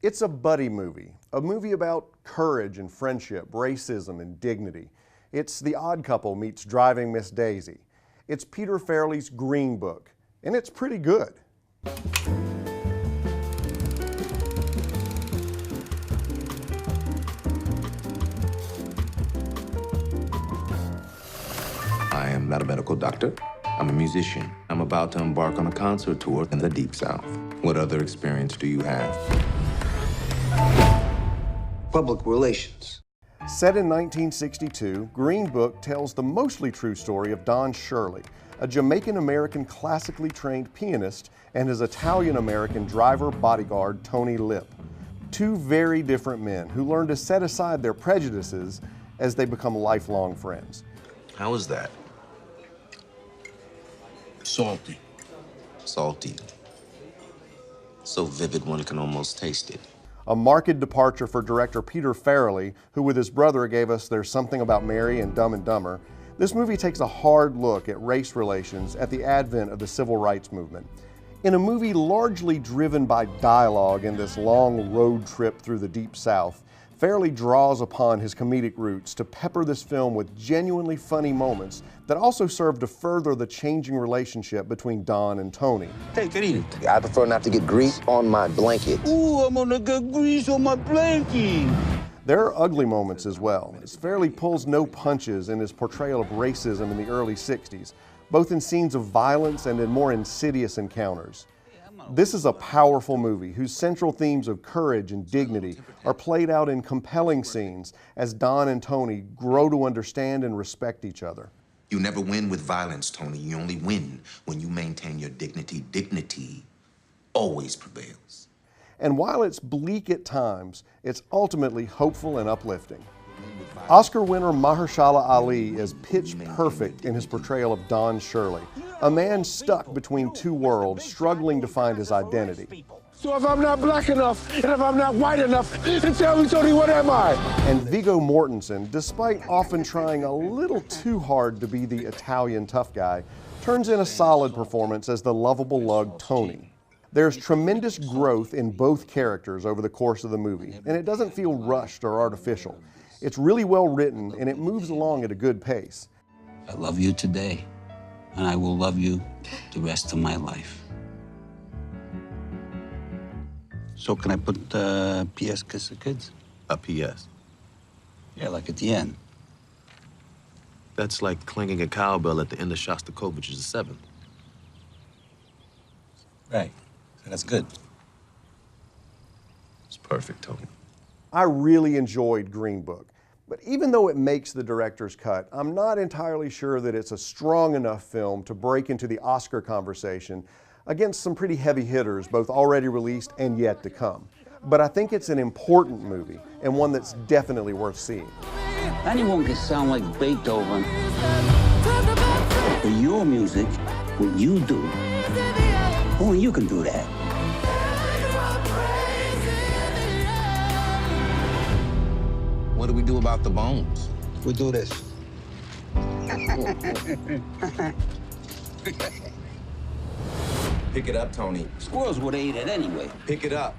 It's a buddy movie, a movie about courage and friendship, racism and dignity. It's The Odd Couple meets Driving Miss Daisy. It's Peter Farrelly's Green Book, and it's pretty good. I am not a medical doctor. I'm a musician. I'm about to embark on a concert tour in the Deep South. What other experience do you have? Public relations. Set in 1962, Green Book tells the mostly true story of Don Shirley, a Jamaican-American classically trained pianist, and his Italian-American driver bodyguard, Tony Lip. Two very different men who learn to set aside their prejudices as they become lifelong friends. How was that? Salty. Salty. So vivid one can almost taste it. A marked departure for director Peter Farrelly, who with his brother gave us There's Something About Mary and Dumb and Dumber. This movie takes a hard look at race relations at the advent of the civil rights movement. In a movie largely driven by dialogue in this long road trip through the Deep South, Farrelly draws upon his comedic roots to pepper this film with genuinely funny moments that also serve to further the changing relationship between Don and Tony. Take it easy. I prefer not to get grease on my blanket. Ooh, I'm gonna get grease on my blanket. There are ugly moments as well, as Farrelly pulls no punches in his portrayal of racism in the early 60s, both in scenes of violence and in more insidious encounters. This is a powerful movie whose central themes of courage and dignity are played out in compelling scenes as Don and Tony grow to understand and respect each other. You never win with violence, Tony. You only win when you maintain your dignity. Dignity always prevails. And while it's bleak at times, it's ultimately hopeful and uplifting. Oscar winner Mahershala Ali is pitch perfect in his portrayal of Don Shirley, a man stuck between two worlds, struggling to find his identity. So if I'm not black enough, and if I'm not white enough, then tell me, Tony, what am I? And Viggo Mortensen, despite often trying a little too hard to be the Italian tough guy, turns in a solid performance as the lovable lug Tony. There's tremendous growth in both characters over the course of the movie, and it doesn't feel rushed or artificial. It's really well written, and it moves along at a good pace. I love you today, and I will love you the rest of my life. So can I put P.S. Kiss the Kids? A P.S. Yeah, like at the end. That's like clanging a cowbell at the end of Shostakovich's The 7th. Right. So that's good. It's perfect, Tony. I really enjoyed Green Book, but even though it makes the director's cut, I'm not entirely sure that it's a strong enough film to break into the Oscar conversation against some pretty heavy hitters, both already released and yet to come. But I think it's an important movie, and one that's definitely worth seeing. Anyone can sound like Beethoven. But your music, what you do, only you can do that. What do we do about the bones? We do this. Pick it up, Tony. Squirrels would have ate it anyway. Pick it up.